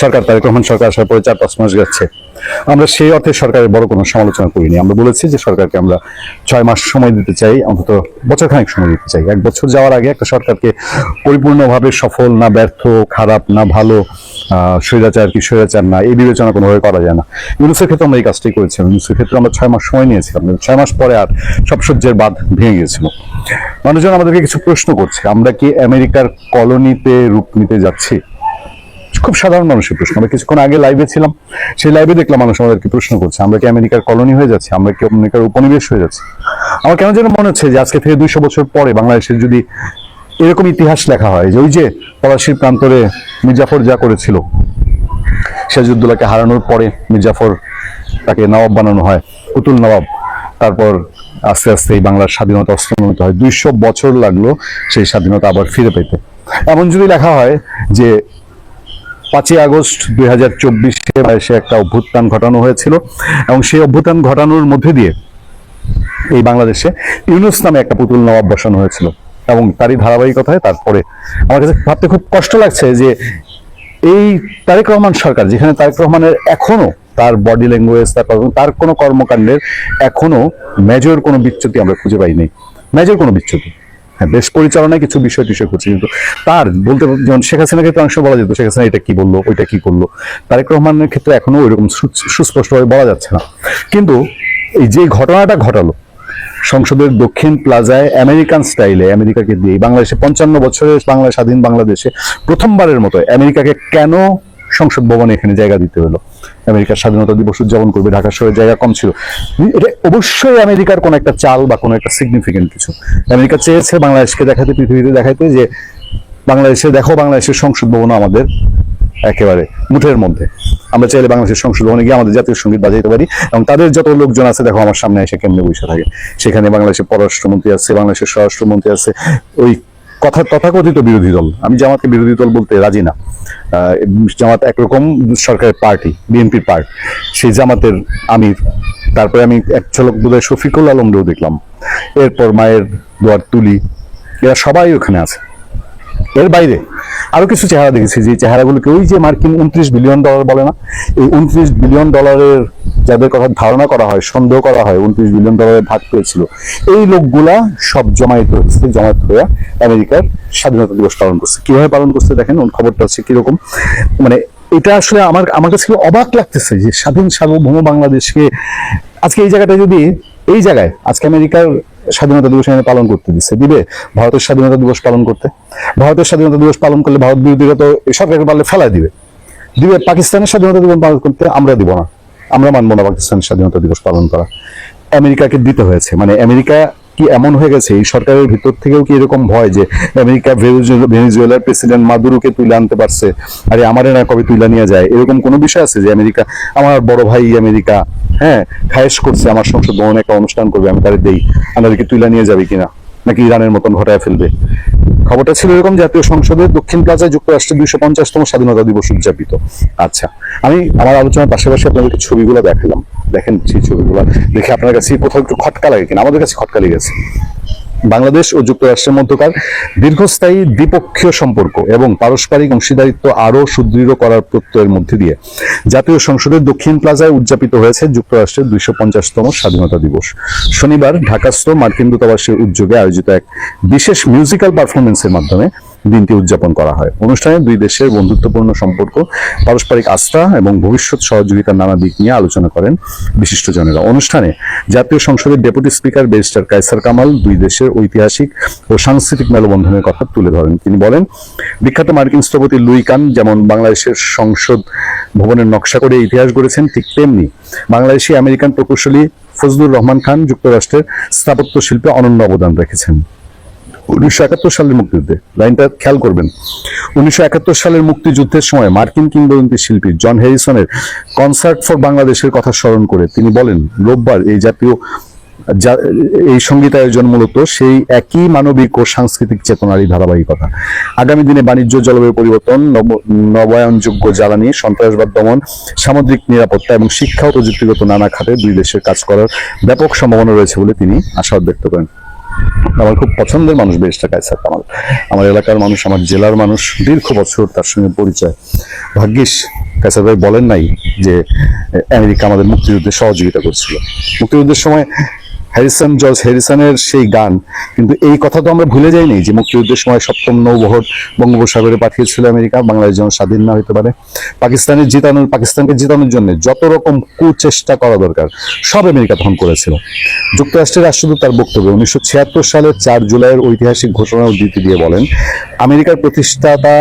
সরকার তারেক রহমান সরকার আসার পরে 4-5 মাস যাচ্ছে, আমরা সেই অর্থে সরকারের বড় কোনো সমালোচনা করিনি। আমরা বলেছি যে সরকারকে আমরা 6 মাস সময় দিতে চাই, অন্তত বছরখানেক সময় দিতে চাই। 1 বছর যাওয়ার আগে একটা সরকারকে পরিপূর্ণভাবে সফল না ব্যর্থ, খারাপ না ভালো, স্বৈরাচার কি স্বৈরাচার না, এই বিবেচনা কোনোভাবে করা যায় না। ইউনূসের ক্ষেত্রে আমরা এই কাজটাই করেছিলাম। ইউনূসের ক্ষেত্রে আমরা 6 মাস সময় নিয়েছিলাম, 6 মাস পরে আর সব সহ্যের বাঁধ ভেঙে গিয়েছিল। মানুষজন আমাদেরকে কিছু প্রশ্ন করছে, আমরা কি আমেরিকার কলোনিতে রূপ নিতে যাচ্ছি? খুব সাধারণ মানুষের প্রশ্ন। আমরা কিছুক্ষণ আগে লাইভে ছিলাম, সেই লাইভে দেখলাম মানুষ আমাদেরকে প্রশ্ন করছে, আমরা কি আমেরিকার কলোনি হয়ে যাচ্ছি, আমরা কি আমেরিকার উপনিবেশ হয়ে যাচ্ছি? আমার কেন যেন মনে হচ্ছে যে আজকে থেকে 200 বছর পরে বাংলাদেশের যদি এরকম ইতিহাস লেখা হয় যে ওই যে পলাশীর প্রান্তরে মির্জাফর যা করেছিল, সিরাজউদ্দৌলাকে হারানোর পরে মির্জাফর তাকে নবাব বানানো হয়, পুতুল নবাব, তারপর আস্তে আস্তে এই বাংলার স্বাধীনতা অস্তমিত হয়। 200 বছর লাগলো সেই স্বাধীনতা আবার ফিরে পেতে। এমন যদি লেখা হয় যে 5ই আগস্ট 2024 একটা অভ্যুত্থান ঘটানো হয়েছিল এবং সেই অভ্যুত্থান ঘটানোর মধ্যে দিয়ে এই বাংলাদেশে ইউনূস নামে একটা পুতুল নবাব বসানো হয়েছিল, এবং তারই ধারাবাহিকতায় তারপরে আমার কাছে ভাবতে খুব কষ্ট লাগছে যে এই তারেক রহমান সরকার, যেখানে তারেক রহমানের এখনো তার বডি ল্যাঙ্গুয়েজ, তার কোনো কর্মকাণ্ডের এখনো মেজর কোনো বিচ্যুতি আমরা খুঁজে পাই নাই, মেজর কোনো বিচ্যুতি। হ্যাঁ, দেশ পরিচালনায় কিছু বিষয় করছে, কিন্তু তার বলতে, যেমন শেখ হাসিনার ক্ষেত্রে অংশ বলা যেত শেখ হাসিনা এটা কি বললো, ওইটা কি করলো, তারেক রহমানের ক্ষেত্রে এখনো ওইরকম সুস্পষ্টভাবে বলা যাচ্ছে না। কিন্তু এই যে ঘটনাটা ঘটালো সংসদের দক্ষিণ প্লাজায় আমেরিকান স্টাইলে আমেরিকাকে দিয়ে বাংলাদেশে 55 বছরের বাংলা স্বাধীন বাংলাদেশে প্রথমবারের মতো আমেরিকাকে কেন সংসদ ভবনে এখানে জায়গা দিতে হলো? আমেরিকার স্বাধীনতা দিবস উদযাপন করবে, ঢাকা শহরে জায়গা কম ছিল। এটা অবশ্যই আমেরিকার কোন একটা চাল বা কোনো একটা সিগনিফিকেন্ট কিছু। আমেরিকা চেয়েছে বাংলাদেশকে দেখাতে, পৃথিবীতে দেখাতে যে বাংলাদেশে দেখো, বাংলাদেশের সংসদ ভবন আমাদের একেবারে মুঠের মধ্যে। আমরা চাইলে বাংলাদেশের সংসদ ভবনে গিয়ে আমাদের জাতীয় সঙ্গীত বাজাইতে পারি, এবং তাদের যত লোকজন আছে দেখো আমার সামনে এসে কেমনে বসে থাকে। সেখানে বাংলাদেশের পররাষ্ট্রমন্ত্রী আছে, বাংলাদেশের স্বরাষ্ট্রমন্ত্রী আছে, ওই তথাকথিত বিরোধী দল, আমি জামাতকে বিরোধী দল বলতে রাজি না। জামাত একরকম সরকারের পার্টি, বিএনপির পার্টি, সেই জামাতের আমির, তারপরে আমি এক ঝলক বোধহয় শফিকুল আলমরেও দেখলাম, এরপর মায়ের দোয়ার তুলি, এরা সবাই ওখানে আছে। এর বাইরে আরো কিছু চেহারা দেখেছি, যে চেহারাগুলোকে ওই যে মার্কিন $29 বিলিয়ন বলে না, এই $29 বিলিয়ন যাদের কথা ধারণা করা হয়, সন্দেহ করা হয় $29 বিলিয়ন ভাগ পেয়েছিল, এই লোকগুলা সব জমায়েত হয়ে আমেরিকার স্বাধীনতা দিবস পালন করছে। কিভাবে পালন করছে দেখেন, খবরটা হচ্ছে কিরকম, মানে এটা আসলে আমার কাছে অবাক লাগতেছে যে স্বাধীন সার্বভৌম বাংলাদেশকে আজকে এই জায়গাটা যদি, এই জায়গায় আজকে আমেরিকার স্বাধীনতা দিবস এখানে পালন করতে দিবে ভারতের স্বাধীনতা দিবস পালন করতে। ভারতের স্বাধীনতা দিবস পালন করলে ভারত বিরোধীরা তো সরকারকে পারলে ফেলাই দিবে পাকিস্তানের স্বাধীনতা দিবস পালন করতে। আমরা দিব না, আমরা মানবো না পাকিস্তানের স্বাধীনতা দিবস পালন করা। আমেরিকাকে দিতে হয়েছে, মানে আমেরিকা কি এমন হয়ে গেছে, এই সরকারের ভিতর থেকেও কি এরকম ভয় যে আমেরিকা ভেনেজুয়েলার প্রেসিডেন্ট মাদুরোকে তুলে আনতে পারছে, আরে আমারে না কবে তুলে নিয়ে যায়, এরকম কোনো বিষয় আছে যে আমেরিকা, আমার বড় ভাই আমেরিকা হ্যাঁ খায়েশ করছে আমার সংসদ ভবনে একটা অনুষ্ঠান করবে, আমি তাদের দেই, আমাদেরকে তুলে নিয়ে যাবে কিনা, নাকি ইরানের মতন ঘটায় ফেলবে? খবরটা ছিল এরকম, জাতীয় সংসদের দক্ষিণ প্লাজায় যুক্তরাষ্ট্রের 250তম স্বাধীনতা দিবস উদযাপিত। আচ্ছা, আমি আমার আলোচনার পাশাপাশি আপনাদেরকে ছবিগুলো দেখালাম, দেখেন সেই ছবিগুলো দেখে আপনার কাছে কোথাও একটু খটকা লাগে কিনা? আমাদের কাছে খটকা লেগেছে। বাংলাদেশ ও যুক্তরাষ্ট্রের মধ্যকার দীর্ঘস্থায়ী দ্বিপক্ষীয় সম্পর্ক এবং পারস্পরিক অংশীদারিত্ব আরো সুদৃঢ় করার প্রত্যয়ের মধ্যে দিয়ে জাতীয় সংসদের দক্ষিণ প্লাজায় উদযাপিত হয়েছে যুক্তরাষ্ট্রের 250তম স্বাধীনতা দিবস। শনিবার ঢাকাস্থ মার্কিন দূতাবাসের উদ্যোগে আয়োজিত এক বিশেষ মিউজিক্যাল পারফরমেন্সের মাধ্যমে দিনটি উদযাপন করা হয়। অনুষ্ঠানে দুই দেশের বন্ধুত্বপূর্ণ সম্পর্ক, পারস্পরিক আস্থা এবং ভবিষ্যৎ সহযোগিতার নানা দিক নিয়ে আলোচনা করেন বিশিষ্টজনেরা। অনুষ্ঠানে জাতীয় সংসদের deputy speaker barrister Kaiser Kamal দুই দেশের ঐতিহাসিক ও সাংস্কৃতিক মেলবন্ধনের কথা তুলে ধরেন। তিনি বলেন, বিখ্যাত মার্কিন স্থপতি লুই কান যেমন বাংলাদেশের সংসদ ভবনের নকশা করে ইতিহাস গড়েছেন, ঠিক তেমনি বাংলাদেশি আমেরিকান প্রকৌশলী ফজলুর রহমান খান যুক্তরাষ্ট্রের স্থাপত্য শিল্পে অনন্য অবদান রেখেছেন। 1971 সালের মুক্তিযুদ্ধে, লাইনটা খেয়াল করবেন, 1971 সালের মুক্তিযুদ্ধের সময় মার্কিন কিংবদন্তি শিল্পী জন হ্যারিসনের কনসার্ট ফর বাংলাদেশের কথা স্মরণ করে তিনি বলেন, রোববার এই সঙ্গীত আয়োজন মূলত সেই একই মানবিক ও সাংস্কৃতিক চেতনারই ধারাবাহিকতা। আগামী দিনে বাণিজ্য, জলবায়ু পরিবর্তন, নবায়নযোগ্য জ্বালানি, সন্ত্রাসবাদ দমন, সামুদ্রিক নিরাপত্তা এবং শিক্ষা ও প্রযুক্তিগত নানা খাতে দুই দেশের কাজ করার ব্যাপক সম্ভাবনা রয়েছে বলে তিনি আশাবাদ ব্যক্ত করেন। আমার খুব পছন্দের মানুষ ব্যারিস্টার কায়সার কামাল। আমার এলাকার মানুষ, আমার জেলার মানুষ, দীর্ঘ বছর তার সঙ্গে পরিচয়। ভাগ্যিস কায়সার ভাই বলেন নাই যে আমেরিকা আমাদের মুক্তিযুদ্ধে সহযোগিতা করছিল। মুক্তিযুদ্ধের সময় জর্জ হ্যারিসনের সেই গান, কিন্তু এই কথা তো আমরা ভুলে যাইনি যে মুক্তিযুদ্ধের সময় ৭ম নৌবহর বঙ্গোপসাগরে পাঠিয়েছিল আমেরিকা, বাংলাদেশ যেন স্বাধীন না হতে পারে। পাকিস্তানকে জেতানোর জন্য যত রকম কুচেষ্টা করা দরকার সব আমেরিকা তখন করেছিল। যুক্তরাষ্ট্রের রাষ্ট্রদূত তার বক্তব্যে 19৭৬ সালের ৪ জুলাইয়ের ঐতিহাসিক ঘোষণা উদ্ধৃতি দিয়ে বলেন, আমেরিকার প্রতিষ্ঠাতা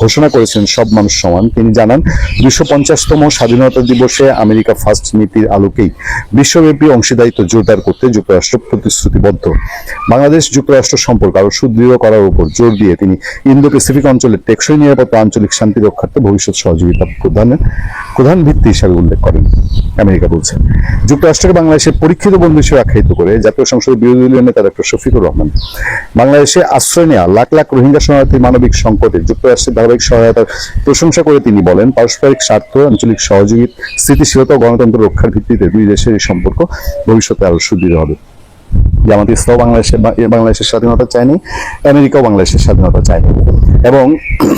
ঘোষণা করেছেন সব মানুষ সমান। তিনি জানান, ২৫০তম স্বাধীনতা দিবসে আমেরিকা ফার্স্ট নীতির আলোকেই বিশ্বব্যাপী অংশীদারিত্ব জোরদার করতে যুক্তরাষ্ট্র প্রতিশ্রুতিবদ্ধ। বাংলাদেশ যুক্তরাষ্ট্র সম্পর্ক আরো সুদৃঢ় করার উপর জোর দিয়ে তিনি ইন্দো প্যাসিফিক অঞ্চলের টেকসই নিরাপত্তা, আঞ্চলিক শান্তি রক্ষার্থে ভবিষ্যৎ সহযোগিতা প্রধান ভিত্তি হিসাবে উল্লেখ করেন। আমেরিকা বলছে, যুক্তরাষ্ট্রকে বাংলাদেশের পরীক্ষিত বন্ধু হিসেবে আখ্যায়িত করে জাতীয় সংসদের বিরোধী দলীয় নেতা ডক্টর শফিকুর রহমান বাংলাদেশে আশ্রয় নেওয়া লাখ লাখ রোহিঙ্গা শরণার্থীর মানবিক সংকটে যুক্তরাষ্ট্রের ধারাবাহিক সহায়তার প্রশংসা করে তিনি বলেন, পারস্পরিক স্বার্থ, আঞ্চলিক সহযোগিতা, স্থিতিশীলতা ও গণতন্ত্র রক্ষার ভিত্তিতে দুই দেশের এই সম্পর্ক ভবিষ্যতে আরো সুদৃঢ় হবে। জামাত ইসলাম বাংলাদেশের স্বাধীনতা চায়নি, আমেরিকাও বাংলাদেশের স্বাধীনতা চায়নি। এবং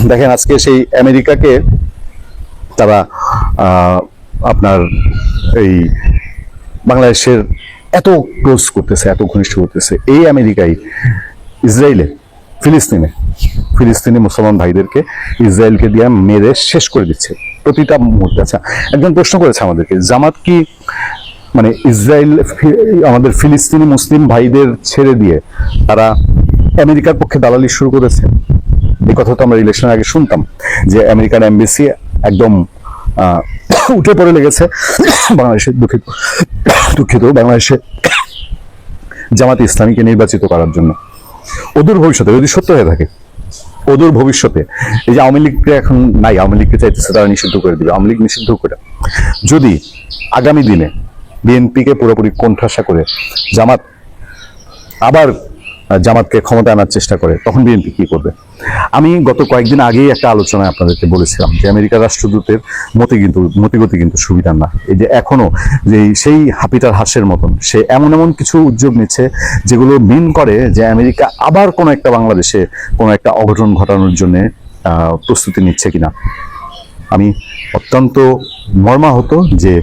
দেখেন আজকে সেই আমেরিকাকে তারা আপনার এই বাংলাদেশের এত ক্লোজ করতেছে, এত ঘনিষ্ঠ করতেছে। এই আমেরিকাই ইসরায়েলে ফিলিস্তিনি মুসলমান ভাইদেরকে ইসরায়েলকে দিয়ে মেরে শেষ করে দিচ্ছে প্রতিটা মুহূর্তে। আচ্ছা, একজন প্রশ্ন করেছে আমাদেরকে, জামাত কি মানে ইসরায়েল আমাদের ফিলিস্তিনি মুসলিম ভাইদের ছেড়ে দিয়ে তারা আমেরিকার পক্ষে দালালি শুরু করেছে? এই কথা তো আমরা ইলেকশনের আগে শুনতাম যে আমেরিকান এমবেসি একদম উঠে পড়ে লেগেছে বাংলাদেশের দুঃখিত বাংলাদেশে জামাত ইসলামীকে নির্বাচিত করার জন্য। অদূর ভবিষ্যতে যদি সত্য হয়ে থাকে, অদূর ভবিষ্যতে এই যে আওয়ামী লীগকে এখন নাই, আওয়ামী লীগকে চাইতেছে তারা নিষিদ্ধ করে দিবে, আওয়ামী লীগ নিষিদ্ধ করে যদি আগামী দিনে বিএনপিকে পুরোপুরি কোণঠাসা করে জামাতকে ক্ষমতা আনার চেষ্টা করে, তখন বিএনপি কি করবে? আমি গত কয়েকদিন আগেই একটা আলোচনায় আপনাদেরকে বলেছিলাম যে আমেরিকার রাষ্ট্রদূতের মতিগতি কিন্তু সুবিধার না। এই যে এখনো যে সেই হাপিটার হাঁসের মতন সে এমন কিছু উদ্যোগ নিচ্ছে যেগুলো মিন করে যে আমেরিকা আবার কোনো একটা বাংলাদেশে কোনো একটা অঘটন ঘটানোর জন্য প্রস্তুতি নিচ্ছে কিনা। আমি অত্যন্ত মর্মাহত যে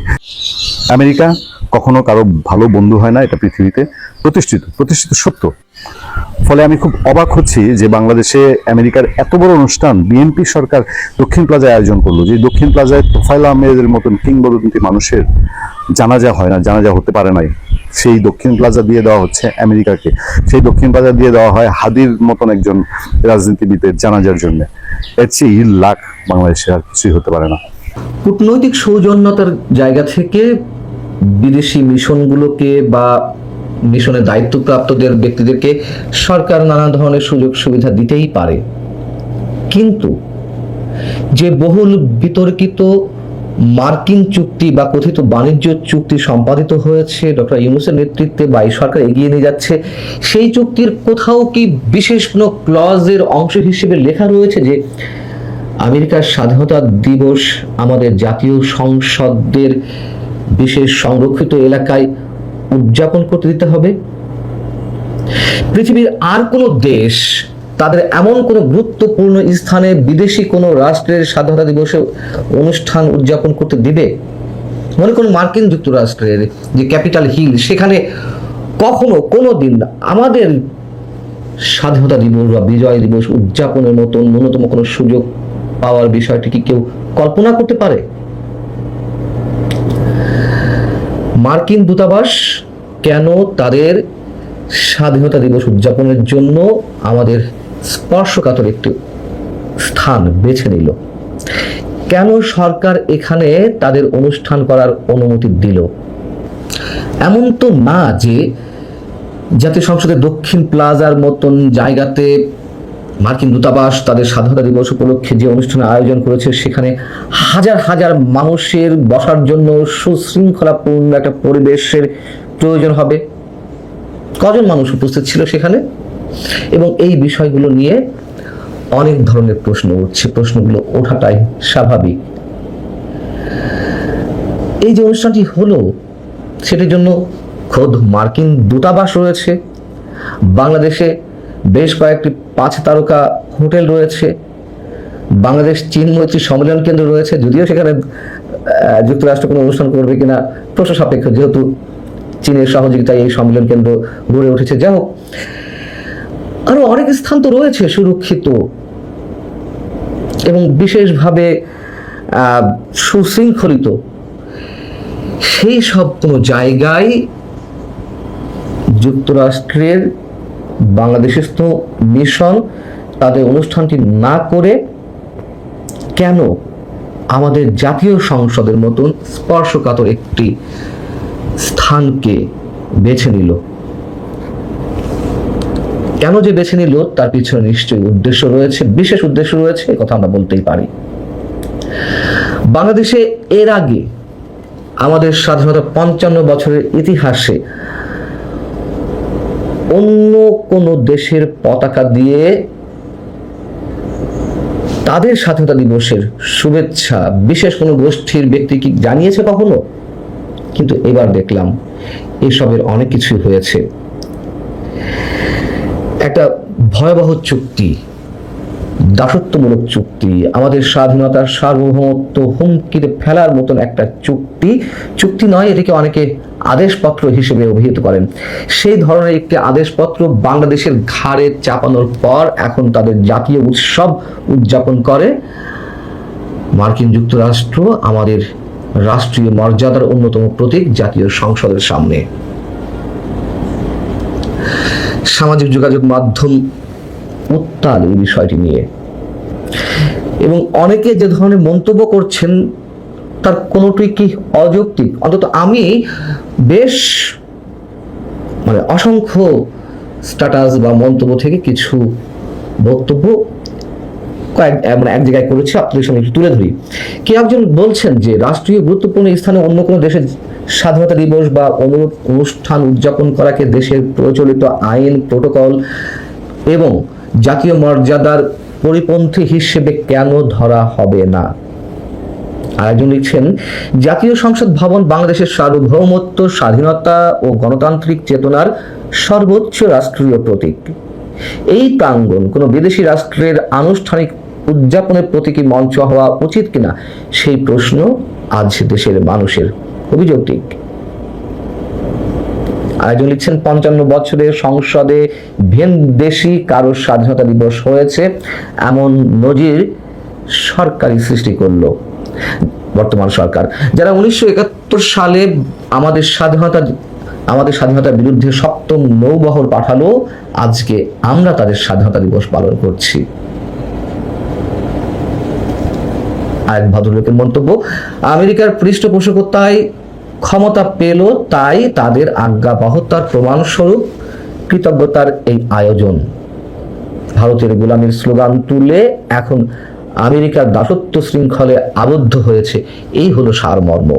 আমেরিকা কখনো কারো ভালো বন্ধু হয় না, এটা পৃথিবীতে প্রতিষ্ঠিত সত্য। ফলে আমি খুব অবাক হচ্ছি যে বাংলাদেশে আমেরিকার এত বড় অনুষ্ঠান বিএনপি সরকার দক্ষিণ প্লাজায় আয়োজন করলো, যে দক্ষিণ প্লাজায় তোফায়েল আহমেদের মতন কিংবদন্তি মানুষের জানাজা হয় না, জানাজা হতে পারে নাই, সেই দক্ষিণ প্লাজা দিয়ে দেওয়া হচ্ছে আমেরিকাকে। সেই দক্ষিণ প্লাজা দিয়ে দেওয়া হয় হাদির মতন একজন রাজনীতিবিদের জানাজার জন্য। এর চেয়ে লাখ বাংলাদেশে আর কিছুই হতে পারে না। কূটনৈতিক সৌজন্যতার জায়গা থেকে বিদেশি মিশনগুলোকে বা মিশনের দায়িত্বপ্রাপ্তদের ব্যক্তিদেরকে সরকার নানা ধরনের সুযোগ সুবিধা দিতেই পারে, কিন্তু যে বহুল বিতর্কিত মার্কিন চুক্তি বা কথিত বাণিজ্য চুক্তি সম্পাদিত হয়েছে ডক্টর ইউনূসের নেতৃত্বে বা এই সরকার এগিয়ে নিয়ে যাচ্ছে, সেই চুক্তির কোথাও কি বিশেষ কোনো ক্লজের অংশ হিসেবে লেখা রয়েছে যে আমেরিকার স্বাধীনতা দিবস আমাদের জাতীয় সংসদের বিশেষ সংরক্ষিত এলাকায় উদযাপন করতে দিতে হবে? পৃথিবীর আর কোনো দেশ তাদের এমন কোনো গুরুত্বপূর্ণ স্থানে বিদেশি কোনো রাষ্ট্রের স্বাধীনতা দিবসে অনুষ্ঠান উদযাপন করতে দিবে? মনে করুন মার্কিন যুক্তরাষ্ট্রের যে ক্যাপিটাল হিল, সেখানে কখনো কোনো দিন আমাদের স্বাধীনতা দিবস বা বিজয় দিবস উদযাপনের মতন ন্যূনতম কোনো সুযোগ পাওয়ার বিষয়টি কি কেউ কল্পনা করতে পারে? মার্কিন দূতাবাস কেন তাদের স্বাধীনতা দিবস উদযাপনের জন্য আমাদের স্পর্শকাতর একটি স্থান বেছে নিল? কেন সরকার এখানে তাদের অনুষ্ঠান করার অনুমতি দিল? এমন তো না যে জাতীয় সংসদের দক্ষিণ প্লাজার মতন জায়গাতে মার্কিন দূতাবাস তাদের স্বাধীনতা দিবস উপলক্ষে যে অনুষ্ঠানের আয়োজন করেছে সেখানে হাজার হাজার মানুষের বসার জন্য সুশৃঙ্খলাপূর্ণ একটা পরিবেশের প্রয়োজন হবে। কজন মানুষ উপস্থিত ছিল সেখানে? এবং এই বিষয়গুলো নিয়ে অনেক ধরনের প্রশ্ন উঠছে, প্রশ্নগুলো ওঠাটাই স্বাভাবিক। এই যে অনুষ্ঠানটি হলো সেটির জন্য খোদ মার্কিন দূতাবাস রয়েছে, বাংলাদেশে বেশ কয়েকটি 5 তারকা হোটেল রয়েছে, বাংলাদেশ চীন মৈত্রী সম্মেলন কেন্দ্র রয়েছে, যদিও সেখানে যুক্তরাষ্ট্র কোনো অনুষ্ঠান করবে কিনা প্রশ্ন সাপেক্ষ, যেহেতু চীনের সহযোগিতায় এই সম্মেলন কেন্দ্র গড়ে উঠেছে। যাই হোক, আরো অনেক স্থান তো রয়েছে সুরক্ষিত এবং বিশেষভাবে সুশৃঙ্খলিত, সেই সব কোনো জায়গায় যুক্তরাষ্ট্রের বাংলাদেশস্থ মিশন তাদের অনুষ্ঠানটি না করে কেন আমাদের জাতীয় সংসদের মতন স্পর্শকাতর একটি স্থানকে বেছে নিল? কেন যে বেছে নিল তার পিছনে নিশ্চয়ই উদ্দেশ্য রয়েছে, বিশেষ উদ্দেশ্য রয়েছে, এ কথা আমরা বলতেই পারি। বাংলাদেশে এর আগে আমাদের স্বাধীনতা 55 বছরের ইতিহাসে অন্য কোন দেশের পতাকা দিয়ে তাদের স্বাধীনতা দিবসের শুভেচ্ছা বিশেষ কোনো গোষ্ঠীর ব্যক্তি কি জানিয়েছে কখনো? কিন্তু এবার দেখলাম এসবের অনেক কিছুই হয়েছে। একটা ভয়াবহ চুক্তি, দাসত্বমূলক চুক্তি, আমাদের স্বাধীনতার সার্বভৌমত্ব হুমকিতে ফেলার মতন একটা চুক্তি নয়, এটাকে অনেকে আদেশপত্র হিসেবে অভিহিত করেন। সেই ধরনের একটি আদেশপত্র বাংলাদেশের ঘাড়ে চাপানোর পর এখন তাদের জাতীয় উৎসব উদযাপন করে মার্কিন যুক্তরাষ্ট্র, আমাদের রাষ্ট্রীয় মর্যাদার অন্যতম প্রতীক জাতীয় সংসদের সামনে। সামাজিক যোগাযোগ মাধ্যম উত্তাল এই বিষয়টি নিয়ে, এবং অনেকে যে ধরনের মন্তব্য করছেন তার কোনোটি কি অযৌক্তিক? অন্তত আমি বেশ অসংখ্য স্ট্যাটাস বা মন্তব্য থেকে কিছু বক্তব্য এক জায়গায় করেছি, আপনাদের সঙ্গে একটু তুলে ধরি। কে একজন বলছেন যে রাষ্ট্রীয় গুরুত্বপূর্ণ স্থানে অন্য কোনো দেশের স্বাধীনতা দিবস বা অনুষ্ঠান উদযাপন করাকে দেশের প্রচলিত আইন, প্রোটোকল এবং জাতীয় মর্যাদার পরিপন্থী হিসেবে কেন ধরা হবে না? আরেকজন লিখছেন, জাতীয় সংসদ ভবন বাংলাদেশের সার্বভৌমত্ব, স্বাধীনতা ও গণতান্ত্রিক চেতনার সর্বোচ্চ রাষ্ট্রীয় প্রতীক। এই প্রাঙ্গণ কোনো বিদেশি রাষ্ট্রের আনুষ্ঠানিক উদযাপনের প্রতীকী মঞ্চ হওয়া উচিত কিনা সেই প্রশ্ন আজ দেশের মানুষের। অভিযোগটি আরেকজন লিখছেন, 55 বছরের সংসদে ভিনদেশী কারো স্বাধীনতা দিবস হয়েছে এমন নজির সরকারই সৃষ্টি করলো বর্তমান সরকার, যারা 1971 সালে আমাদের স্বাধীনতার বিরুদ্ধে সপ্তম নৌবহর পাঠালো। আজকে আমরা তাদের স্বাধীনতা দিবস পালন করছি। আরেক ভদ্রলোকের মন্তব্য, আমেরিকার পৃষ্ঠপোষকতায় ক্ষমতা পেল, তাই তাদের আজ্ঞাবহতার প্রমাণস্বরূপ কৃতজ্ঞতার এই আয়োজন। ভারতের গোলামীর স্লোগান তুলে এখন আমেরিকার দাসত্ব শৃঙ্খলে আবদ্ধ হয়েছে, এই হলো সারমর্ম।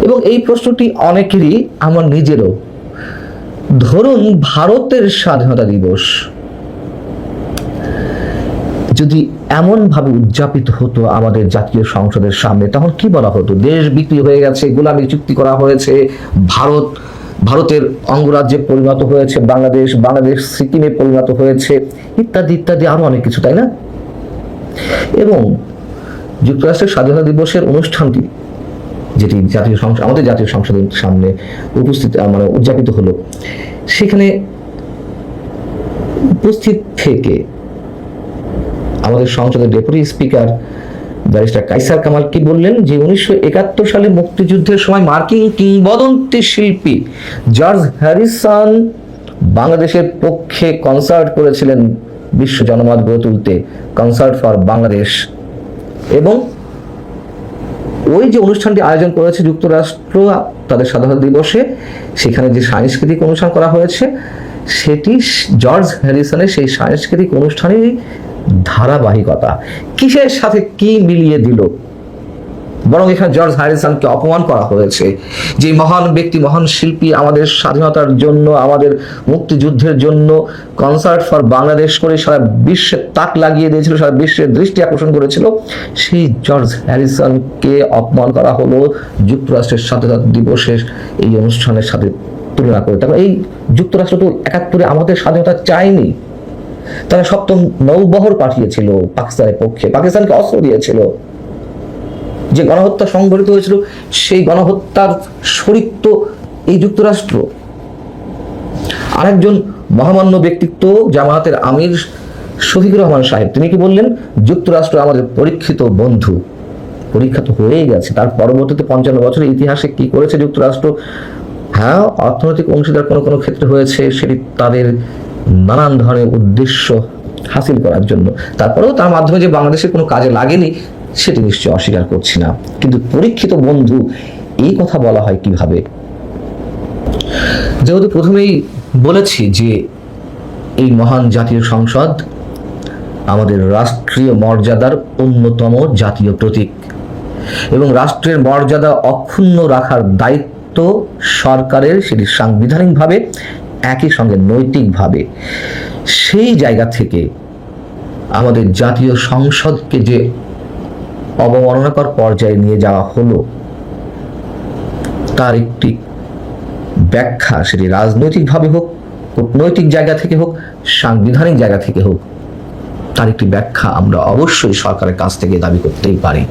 এবং এই প্রশ্নটি অনেকেরই, আমার নিজেরও। ধরুন ভারতের স্বাধীনতা দিবস যদি এমন ভাবে উদযাপিত হতো আমাদের জাতীয় সংসদের সামনে, তখন কি বলা হতো? দেশ বিক্রি হয়ে গেছে, গোলামী চুক্তি করা হয়েছে, ভারতের অঙ্গরাজ্যে পরিণত হয়েছে বাংলাদেশ সিকিমে পরিণত হয়েছে, ইত্যাদি ইত্যাদি আরো অনেক কিছু, তাই না? এবং যুক্তরাষ্ট্রের স্বাধীনতা দিবসের অনুষ্ঠানটি যেটি আমাদের জাতীয় সংসদের সামনে উদযাপিত হলো, সেখানে উপস্থিত থেকে আমাদের সংসদের deputy speaker barrister Kaiser Kamal কি বললেন, যে 1971 সালে মুক্তিযুদ্ধের সময় মার্কিন কিংবদন্তি শিল্পী জর্জ হ্যারিসন বাংলাদেশের পক্ষে কনসার্ট করেছিলেন বিশ্ব জনমত গড়ে তুলতে, কনসার্ট ফর বাংলাদেশ। এবং ওই যে অনুষ্ঠানটি আয়োজন করেছে যুক্তরাষ্ট্র তাদের স্বাধীনতা দিবসে, সেখানে যে সাংস্কৃতিক অনুষ্ঠান করা হয়েছে সেটি জর্জ হ্যারিসনের সেই সাংস্কৃতিক অনুষ্ঠানেরই ধারাবাহিকতা। কিসের সাথে কি মিলিয়ে দিল? বরং এখানে জর্জ হ্যারিসনকে অপমান করা হয়েছে, যে মহান ব্যক্তি, মহান শিল্পী আমাদের স্বাধীনতার জন্য, আমাদের মুক্তিযুদ্ধের জন্য কনসার্ট ফর বাংলাদেশ করে সারা বিশ্বে তাক লাগিয়ে দিয়েছিল, সারা বিশ্বের দৃষ্টি আকর্ষণ করেছিল, সেই জর্জ হ্যারিসনকে অপমান করা হলো যুক্তরাষ্ট্রের স্বাধীনতা দিবসের এই অনুষ্ঠানের সাথে তুলনা করে। তারপর এই যুক্তরাষ্ট্র তো 71-এ আমাদের স্বাধীনতা চায়নি, তারা সপ্তম নৌবহর পাঠিয়েছিল পাকিস্তানের পক্ষে, পাকিস্তানকে অস্ত্র দিয়েছিল। যে গণহত্যা সংঘটিত হয়েছিল সেই গণহত্যার শরিক তো এই যুক্তরাষ্ট্র। আরেকজন মহামান্য ব্যক্তিত্ব জামায়াতের আমির শফিকুর রহমান সাহেব, তিনি কি বললেন? যুক্তরাষ্ট্র আমাদের পরীক্ষিত বন্ধু। পরীক্ষা তো হয়েই গেছে। তার পরবর্তীতে 55 বছরের ইতিহাসে কি করেছে যুক্তরাষ্ট্র? হ্যাঁ, অর্থনৈতিক অংশীদার কোনো কোনো ক্ষেত্রে হয়েছে, সেটি তাদের নানান ধরনের উদ্দেশ্য হাসিল করার জন্য। তারপরেও তার মাধ্যমে যে বাংলাদেশের কোনো কাজে লাগেনি সেটি নিশ্চয়ই অস্বীকার করছি না, কিন্তু পরীক্ষিত বন্ধু এই কথা বলা হয় কিভাবে? যেহেতু প্রথমেই বলেছি যে এই মহান জাতীয় সংসদ আমাদের রাষ্ট্রীয় মর্যাদার অন্যতম জাতীয় প্রতীক, এবং রাষ্ট্রের মর্যাদা অক্ষুণ্ণ রাখার দায়িত্ব সরকারের, সেটি সাংবিধানিকভাবে একই সঙ্গে নৈতিকভাবে। সেই জায়গা থেকে আমাদের জাতীয় সংসদকে যে অবমাননাকর পর্যায়ে নিয়ে যাওয়া হলো, তার একটি ব্যাখ্যা, সেটি রাজনৈতিকভাবে হোক, কূটনৈতিক জায়গা থেকে হোক, সাংবিধানিক জায়গা থেকে হোক, তার একটি ব্যাখ্যা আমরা অবশ্যই সরকারের কাছ থেকে দাবি করতেই পারি।